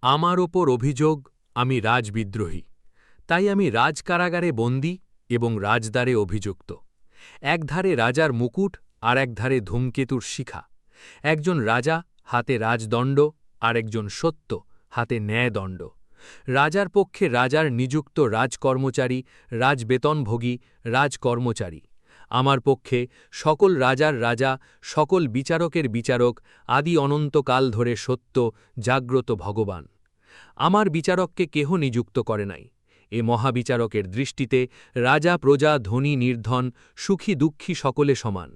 আমার ওপর অভিযোগ আমি রাজবিদ্রোহী, তাই আমি রাজকারাগারে বন্দী এবং রাজদ্বারে অভিযুক্ত। একধারে রাজার মুকুট আর একধারে ধূমকেতুর শিখা। একজন রাজা, হাতে রাজদণ্ড, আর একজন সত্য, হাতে ন্যায়দণ্ড। রাজার পক্ষে রাজার নিযুক্ত রাজকর্মচারী, রাজবেতনভোগী রাজকর্মচারী। আমার পক্ষে সকল রাজার রাজা, সকল বিচারকের বিচারক, আদি অনন্তকাল ধরে সত্য জাগ্রত ভগবান। আমার বিচারককে কেহ নিযুক্ত করে নাই। এ মহাবিচারকের দৃষ্টিতে রাজা প্রজা ধনী নির্ধন সুখী দুঃখী সকলে সমান।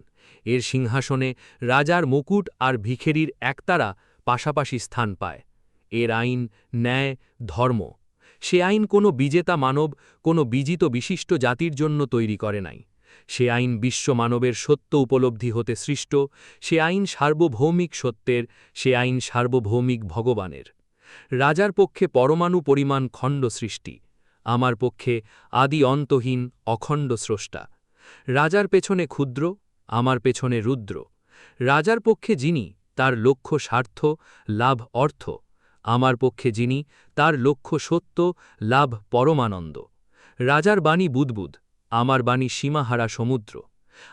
এর সিংহাসনে রাজার মুকুট আর ভিখেরির একতারা পাশাপাশি স্থান পায়। এর আইন ন্যায় ধর্ম। সে আইন কোনো বিজেতা মানব, কোনো বিজিত বিশিষ্ট জাতির জন্য তৈরি করে নাই। সে আইন বিশ্ব মানবের সত্য উপলব্ধি হতে সৃষ্ট। সে আইন সার্বভৌমিক সত্যের, সে আইন সার্বভৌমিক ভগবানের। রাজার পক্ষে পরমাণু পরিমাণ খণ্ড সৃষ্টি, আমার পক্ষে আদি অন্তহীন অখণ্ড স্রষ্টা। রাজার পেছনে ক্ষুদ্র, আমার পেছনে রুদ্র। রাজার পক্ষে যিনি, তার লক্ষ্য স্বার্থ, লাভ অর্থ। আমার পক্ষে যিনি, তার লক্ষ্য সত্য, লাভ পরমানন্দ। রাজার বাণী বুদ্বুদ, আমার বাণী সীমাহারা সমুদ্র।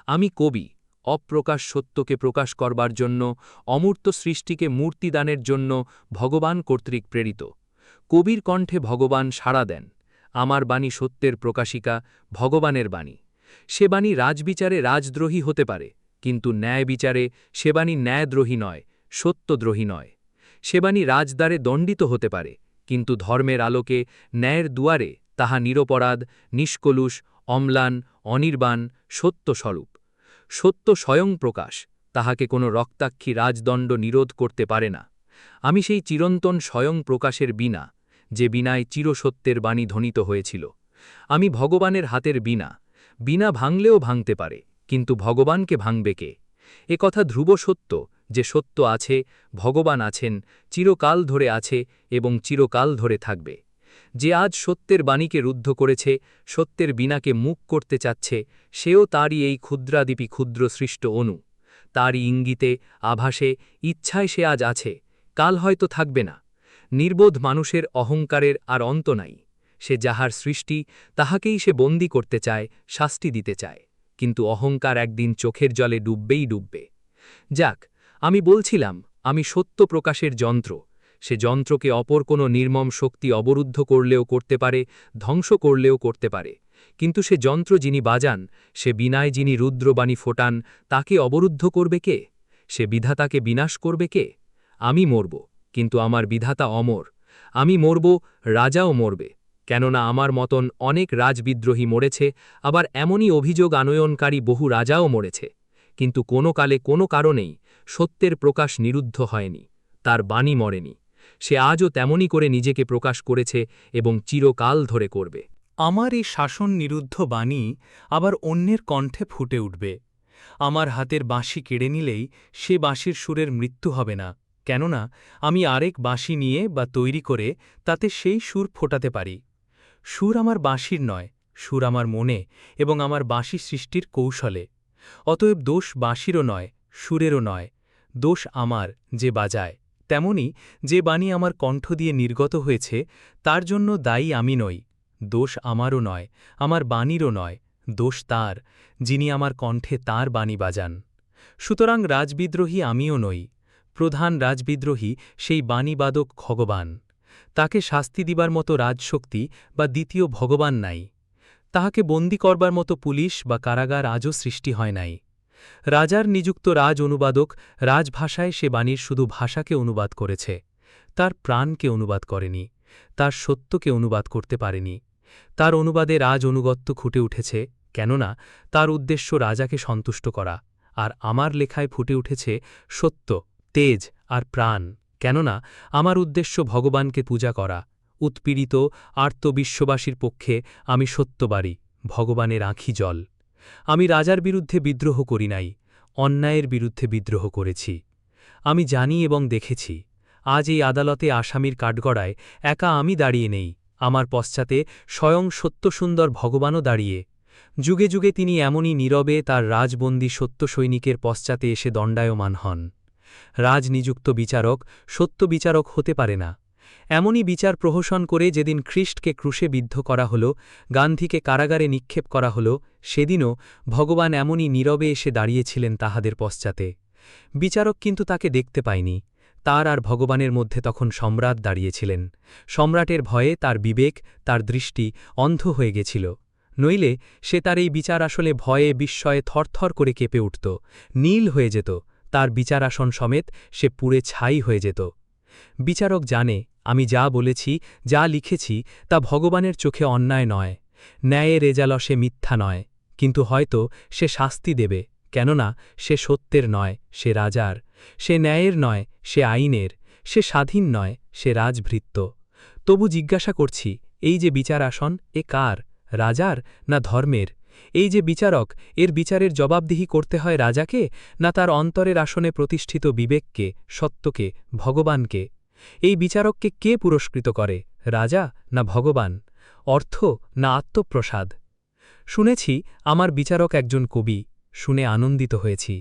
আমি কবি, অপ্রকাশ সত্যকে প্রকাশ করবার জন্য, অমূর্ত সৃষ্টিকে মূর্তিদানের জন্য ভগবান কর্তৃক প্রেরিত। কবির কণ্ঠে ভগবান সাড়া দেন। আমার বাণী সত্যের প্রকাশিকা, ভগবানের বাণী। সে বাণী রাজবিচারে রাজদ্রোহী হতে পারে, কিন্তু ন্যায় বিচারে সে বাণী ন্যায়দ্রোহী নয়, সত্যদ্রোহী নয়। সে বাণী রাজদ্বারে দণ্ডিত হতে পারে, কিন্তু ধর্মের আলোকে ন্যায়ের দুয়ারে তাহা নিরপরাধ, নিষ্কলুষ, অম্লান, অনির্বাণ, সত্যস্বরূপ। সত্য স্বয়ং প্রকাশ, তাহাকে কোনো রক্তাক্ষী রাজদণ্ড নিরোধ করতে পারে না। আমি সেই চিরন্তন স্বয়ং প্রকাশের বীণা, যে বীণায় চিরসত্যের বাণী ধ্বনিত হয়েছিল। আমি ভগবানের হাতের বীণা। বীণা ভাঙলেও ভাঙতে পারে, কিন্তু ভগবানকে ভাঙবে কে? এ কথা ধ্রুব সত্য, যে সত্য আছে, ভগবান আছেন, চিরকাল ধরে আছে এবং চিরকাল ধরে থাকবে। যে আজ সত্যের বাণীকে রুদ্ধ করেছে, সত্যের বীণাকে মুখ করতে চাচ্ছে, সেও তারই এই ক্ষুদ্রাদিপি ক্ষুদ্র সৃষ্ট অণু। তারই ইঙ্গিতে, আভাসে, ইচ্ছায় সে আজ আছে, কাল হয়তো থাকবে না। নির্বোধ মানুষের অহংকারের আর অন্ত নাই। সে যাহার সৃষ্টি, তাহাকেই সে বন্দী করতে চায়, শাস্তি দিতে চায়, কিন্তু অহংকার একদিন চোখের জলে ডুববেই ডুববে। যাক, আমি বলছিলাম, আমি সত্য প্রকাশের যন্ত্র। সে যন্ত্রকে অপর কোনো নির্মম শক্তি অবরুদ্ধ করলেও করতে পারে, ধ্বংস করলেও করতে পারে, কিন্তু সে যন্ত্র যিনি বাজান, সে বীণায় যিনি রুদ্রবাণী ফোটান, তাকে অবরুদ্ধ করবে কে? সে বিধাতাকে বিনাশ করবে কে? আমি মরব, কিন্তু আমার বিধাতা অমর। আমি মরব, রাজাও মরবে, কেননা আমার মতন অনেক রাজবিদ্রোহী মরেছে, আবার এমনই অভিযোগ আনয়নকারী বহু রাজাও মরেছে, কিন্তু কোনো কালে কোনো কারণেই সত্যের প্রকাশ নিরুদ্ধ হয়নি, তার বাণী মরেনি। সে আজও তেমনি করে নিজেকে প্রকাশ করেছে এবং চিরকাল ধরে করবে। আমার এই শাসন নিরুদ্ধ বাণী আবার অন্যের কণ্ঠে ফুটে উঠবে। আমার হাতের বাঁশি কেড়ে নিলেই সে বাঁশির সুরের মৃত্যু হবে না, কেননা আমি আরেক বাঁশি নিয়ে বা তৈরি করে তাতে সেই সুর ফোটাতে পারি। সুর আমার বাঁশির নয়, সুর আমার মনে এবং আমার বাঁশি সৃষ্টির কৌশলে। অতএব দোষ বাঁশিরও নয়, সুরেরও নয়, দোষ আমার, যে বাজায়। তেমনি যে বাণী আমার কণ্ঠ দিয়ে নির্গত হয়েছে, তার জন্য দায়ী আমি নই। দোষ আমারও নয়, আমার বাণীরও নয়, দোষ তার, যিনি আমার কণ্ঠে তাঁর বাণী বাজান। সুতরাং রাজবিদ্রোহী আমিও নই। প্রধান রাজবিদ্রোহী সেই বাণীবাদক ভগবান। তাকে শাস্তি দিবার মতো রাজশক্তি বা দ্বিতীয় ভগবান নাই। তাহাকে বন্দী করবার মতো পুলিশ বা কারাগার আজও সৃষ্টি হয় নাই। রাজার নিযুক্ত রাজ অনুবাদক রাজভাষায় সে বাণীর শুধু ভাষাকে অনুবাদ করেছে, তার প্রাণকে অনুবাদ করেনি, তার সত্যকে অনুবাদ করতে পারেনি। তার অনুবাদে রাজ অনুগত্য ফুটে উঠেছে, কেননা তার উদ্দেশ্য রাজাকে সন্তুষ্ট করা, আর আমার লেখায় ফুটে উঠেছে সত্য, তেজ আর প্রাণ, কেননা আমার উদ্দেশ্য ভগবানকে পূজা করা। উৎপীড়িত আর্ত বিশ্ববাসীর পক্ষে আমি সত্যবাদী, ভগবানের আঁখি জল। আমি রাজার বিরুদ্ধে বিদ্রোহ করি নাই, অন্যায়ের বিরুদ্ধে বিদ্রোহ করেছি। আমি জানি এবং দেখেছি, আজ এই আদালতে আসামির কাঠগড়ায় একা আমি দাঁড়িয়ে নেই, আমার পশ্চাতে স্বয়ং সত্যসুন্দর ভগবানও দাঁড়িয়ে। যুগে যুগে তিনি এমনই নীরবে তার রাজবন্দী সত্য সৈনিকের পশ্চাতে এসে দণ্ডায়মান হন। রাজনিযুক্ত বিচারক সত্য বিচারক হতে পারে না। এমনই বিচার প্রহসন করে যেদিন খ্রিস্টকে ক্রুশে বিদ্ধ করা হল, গান্ধীকে কারাগারে নিক্ষেপ করা হল, সেদিনও ভগবান এমনই নীরবে এসে দাঁড়িয়েছিলেন তাহাদের পশ্চাতে। বিচারক কিন্তু তাকে দেখতে পায়নি। তার আর ভগবানের মধ্যে তখন সম্রাট দাঁড়িয়েছিলেন। সম্রাটের ভয়ে তার বিবেক, তার দৃষ্টি অন্ধ হয়ে গেছিল। নইলে সে তার এই বিচার আসলে ভয়ে বিস্ময়ে থরথর করে কেঁপে উঠত, নীল হয়ে যেত, তার বিচারাসন সমেত সে পুড়ে ছাই হয়ে যেত। বিচারক জানে, আমি যা বলেছি, যা লিখেছি তা ভগবানের চোখে অন্যায় নয়, ন্যায়ে রেজালসে মিথ্যা নয়, কিন্তু হয়তো সে শাস্তি দেবে, কেননা সে সত্যের নয়, সে রাজার, সে ন্যায়ের নয়, সে আইনের, সে স্বাধীন নয়, সে রাজভৃত্য। তবু জিজ্ঞাসা করছি, এই যে বিচার আসন, এ কার, রাজার না ধর্মের? এই যে বিচারক, এর বিচারের জবাবদিহি করতে হয় রাজাকে, না তার অন্তরের আসনে প্রতিষ্ঠিত বিবেককে, সত্যকে, ভগবানকে? এই বিচারককে কে পুরস্কৃত করে, রাজা না ভগবান, অর্থ না আত্মপ্রসাদ? শুনেছি আমার বিচারক একজন কবি, শুনে আনন্দিত হয়েছি।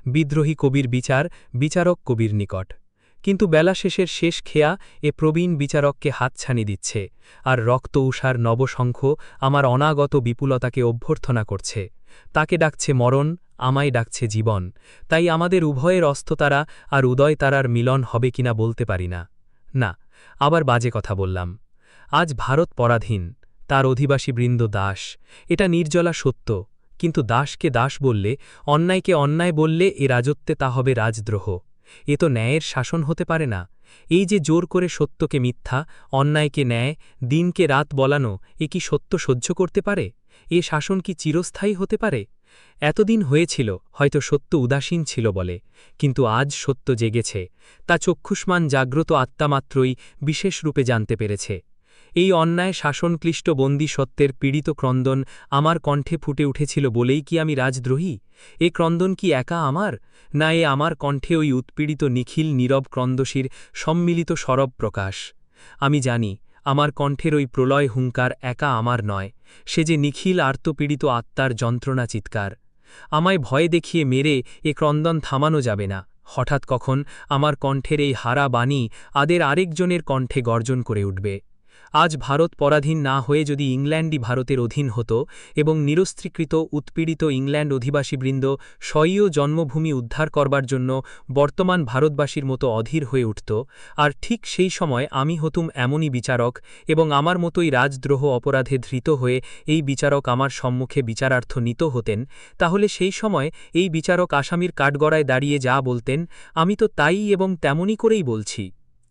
বিদ্রোহী কবির বিচার বিচারক কবির নিকট। কিন্তু বেলা শেষের শেষ খেয়া এ প্রবীণ বিচারককে হাতছানি দিচ্ছে, আর রক্ত উষার নবশঙ্খ আমার অনাগত বিপুলতাকে অভ্যর্থনা করছে। তাকে ডাকছে মরণ, আমায় ডাকছে জীবন। তাই আমাদের উভয়ের অস্ততারা আর উদয়তারার মিলন হবে কিনা বলতে পারি না। না, আবার বাজে কথা বললাম। আজ ভারত পরাধীন, তার অধিবাসীবৃন্দ দাস, এটা নির্জলা সত্য। কিন্তু দাসকে দাস বললে, অন্যায়কে অন্যায় বললে এ রাজত্বে তা হবে রাজদ্রোহ। এ তো ন্যায়ের শাসন হতে পারে না। এই যে জোর করে সত্যকে মিথ্যা, অন্যায়কে ন্যায়, দিনকে রাত বলানো, এ কি সত্য সহ্য করতে পারে? এ শাসন কি চিরস্থায়ী হতে পারে? এতদিন হয়েছিল হয়তো সত্য উদাসীন ছিল বলে, কিন্তু আজ সত্য জেগেছে, তা চক্ষুষ্মান জাগ্রত আত্মামাত্রই বিশেষ রূপে জানতে পেরেছে। এই অন্যায় শাসনক্লিষ্ট বন্দী সত্যের পীড়িত ক্রন্দন আমার কণ্ঠে ফুটে উঠেছিল বলেই কি আমি রাজদ্রোহী? এ ক্রন্দন কি একা আমার, না এ আমার কণ্ঠে ওই উৎপীড়িত নিখিল নীরব ক্রন্দশীর সম্মিলিত সরব প্রকাশ? আমি জানি আমার কণ্ঠের ওই প্রলয় হুঙ্কার একা আমার নয়, সে যে নিখিল আর্তপীড়িত আত্মার যন্ত্রণা চিৎকার। আমায় ভয় দেখিয়ে মেরে এ ক্রন্দন থামানো যাবে না। হঠাৎ কখন আমার কণ্ঠের এই হারা বাণী আদের আরেকজনের কণ্ঠে গর্জন করে উঠবে। আজ ভারত পরাধীন না হয়ে যদি ইংল্যান্ডই ভারতের অধীন হতো এবং নিরস্ত্রীকৃত উৎপীড়িত ইংল্যান্ড অধিবাসীবৃন্দ স্বীয় জন্মভূমি উদ্ধার করবার জন্য বর্তমান ভারতবাসীর মতো অধীর হয়ে উঠত, আর ঠিক সেই সময় আমি হতুম এমনই বিচারক এবং আমার মতোই রাজদ্রোহ অপরাধে ধৃত হয়ে এই বিচারক আমার সম্মুখে বিচারার্থ নিত হতেন, তাহলে সেই সময় এই বিচারক আসামির কাঠগড়ায় দাঁড়িয়ে যা বলতেন, আমি তো তাই এবং তেমনই করেই বলছি।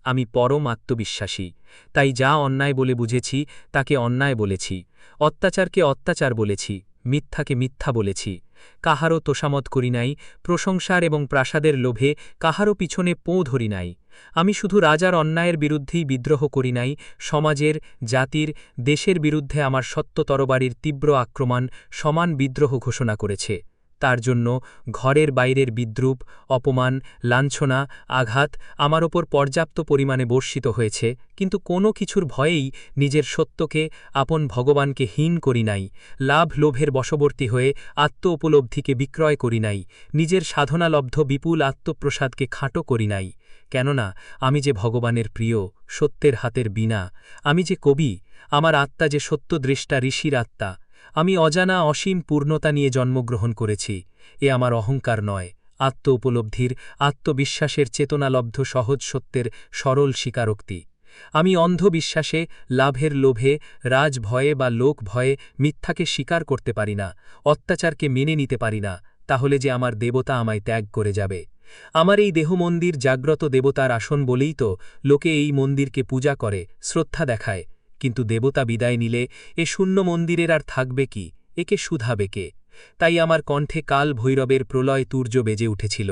আমি পরম আত্মবিশ্বাসী, তাই যা অন্যায় বলে বুঝেছি তাকে অন্যায় বলেছি, অত্যাচারকে অত্যাচার বলেছি, মিথ্যাকে মিথ্যা বলেছি। কাহারও তোষামত করি নাই, প্রশংসার এবং প্রাসাদের লোভে কাহারও পিছনে পোঁ ধরি নাই। আমি শুধু রাজার অন্যায়ের বিরুদ্ধেই বিদ্রোহ করি নাই, সমাজের, জাতির, দেশের বিরুদ্ধে আমার সত্য তরবারির তীব্র আক্রমণ সমান বিদ্রোহ ঘোষণা করেছে। তার জন্য ঘরের বাইরের বিদ্রূপ, অপমান, লাঞ্ছনা, আঘাত আমার ওপর পর্যাপ্ত পরিমাণে বর্ষিত হয়েছে, কিন্তু কোনো কিছুর ভয়েই নিজের সত্যকে, আপন ভগবানকে হীন করি নাই, লাভ লোভের বশবর্তী হয়ে আত্ম উপলব্ধিকে বিক্রয় করি নাই, নিজের সাধনালব্ধ বিপুল আত্মপ্রসাদকে খাটো করি নাই। কেননা আমি যে ভগবানের প্রিয়, সত্যের হাতের বীণা, আমি যে কবি, আমার আত্মা যে সত্যদৃষ্টা ঋষির আত্মা, আমি অজানা অসীম পূর্ণতা নিয়ে জন্মগ্রহণ করেছি। এ আমার অহংকার নয়, আত্ম উপলব্ধির, আত্মবিশ্বাসের চেতনালব্ধ সহজ সত্যের সরল স্বীকারোক্তি। আমি অন্ধ বিশ্বাসে, লাভের লোভে, রাজভয়ে বা লোক ভয়ে মিথ্যাকে স্বীকার করতে পারি না, অত্যাচারকে মেনে নিতে পারি না, তাহলে যে আমার দেবতা আমায় ত্যাগ করে যাবে। আমার এই দেহমন্দির জাগ্রত দেবতার আসন বলেই তো লোকে এই মন্দিরকে পূজা করে, শ্রদ্ধা দেখায়। কিন্তু দেবতা বিদায় নিলে এ শূন্য মন্দিরের আর থাকবে কি, একে শুধাবে কে? তাই আমার কণ্ঠে কাল ভৈরবের প্রলয় তুর্য বেজে উঠেছিল,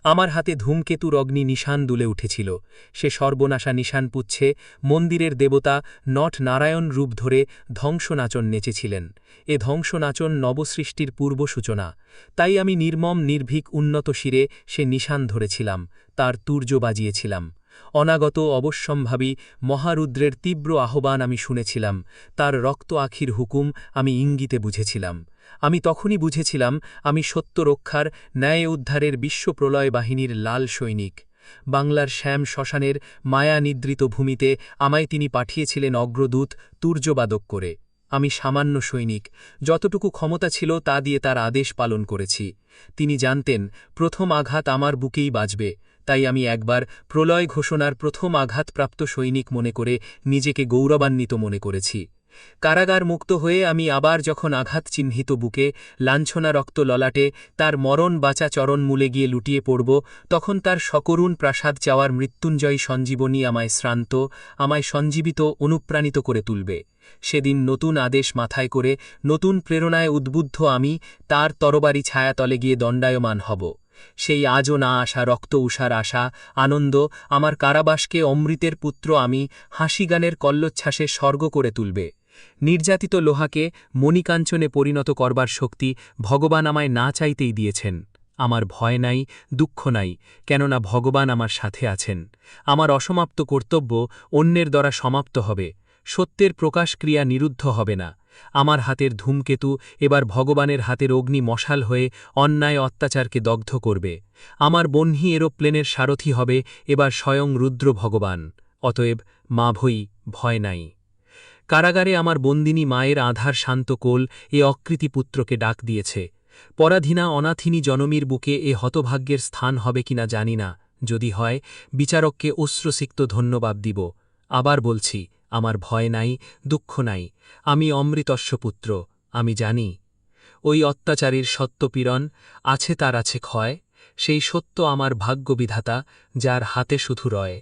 আমার হাতে ধূমকেতুর অগ্নি নিশান দুলে উঠেছিল। সে সর্বনাশা নিশান পুচ্ছে মন্দিরের দেবতা নট নারায়ণ রূপ ধরে ধ্বংসনাচন নেচেছিলেন। এ ধ্বংসনাচন নবসৃষ্টির পূর্ব সূচনা। তাই আমি নির্মম নির্ভীক উন্নত শিরে সে নিশান ধরেছিলাম, তার তুর্য বাজিয়েছিলাম। অনাগত অবশ্যম্ভাবী মহারুদ্রের তীব্র আহ্বান আমি শুনেছিলাম, তার রক্ত আখির হুকুম আমি ইঙ্গিতে বুঝেছিলাম। আমি তখনই বুঝেছিলাম আমি সত্য রক্ষার, ন্যায় উদ্ধারের বিশ্বপ্রলয় বাহিনীর লাল সৈনিক। বাংলার শ্যাম শ্মশানের মায়া নিদ্রিত ভূমিতে আমায় তিনি পাঠিয়েছিলেন অগ্রদূত তুর্যবাদক করে। আমি সামান্য সৈনিক, যতটুকু ক্ষমতা ছিল তা দিয়ে তার আদেশ পালন করেছি। তিনি জানতেন প্রথম আঘাত আমার বুকেই বাজবে, তাই আমি একবার প্রলয় ঘোষণার প্রথম আঘাতপ্রাপ্ত সৈনিক মনে করে নিজেকে গৌরবান্বিত মনে করেছি। কারাগার মুক্ত হয়ে আমি আবার যখন আঘাত চিহ্নিত বুকে, লাঞ্ছনা রক্ত ললাটে তার মরণ বাঁচা চরণমূলে গিয়ে লুটিয়ে পড়ব, তখন তার সকরুণ প্রাসাদ চাওয়ার মৃত্যুঞ্জয়ী সঞ্জীবনী আমায় শ্রান্ত, আমায় সঞ্জীবিত অনুপ্রাণিত করে তুলবে। সেদিন নতুন আদেশ মাথায় করে, নতুন প্রেরণায় উদ্বুদ্ধ আমি তার তরবারি ছায়াতলে গিয়ে দণ্ডায়মান হব। সেই আজও না আসা রক্ত উষার আশা, আনন্দ, আমার কারাবাসকে অমৃতের পুত্র আমি হাসিগানের কল্লোচ্ছ্বাসে স্বর্গ করে তুলবে। নির্যাতিত লোহাকে মণিকাঞ্চনে পরিণত করবার শক্তি ভগবান আমায় না চাইতেই দিয়েছেন। আমার ভয় নাই, দুঃখ নাই, কেননা ভগবান আমার সাথে আছেন। আমার অসমাপ্ত কর্তব্য অন্যের দ্বারা সমাপ্ত হবে, সত্যের প্রকাশক্রিয়া নিরুদ্ধ হবে না। আমার হাতের ধূমকেতু এবার ভগবানের হাতের অগ্নি মশাল হয়ে অন্যায় অত্যাচারকে দগ্ধ করবে। আমার বহ্নি এরোপ্লেনের সারথি হবে এবার স্বয়ং রুদ্র ভগবান। অতএব মা ভই, ভয় নাই। কারাগারে আমার বন্দিনী মায়ের আধার শান্ত কোল এ অকৃতি পুত্রকে ডাক দিয়েছে। পরাধীনা অনাথিনী জনমীর বুকে এ হতভাগ্যের স্থান হবে কিনা জানি না, যদি হয় বিচারককে অশ্রুসিক্ত ধন্যবাদ দিব। আবার বলছি, আমার ভয় নাই, দুঃখ নাই, আমি অমৃতস্য পুত্র, আমি জানি। ওই অত্যাচারীর সত্যপীড়ন আছে, তার আছে ক্ষয়, সেই সত্য আমার ভাগ্যবিধাতা, যার হাতে শুধু রয়।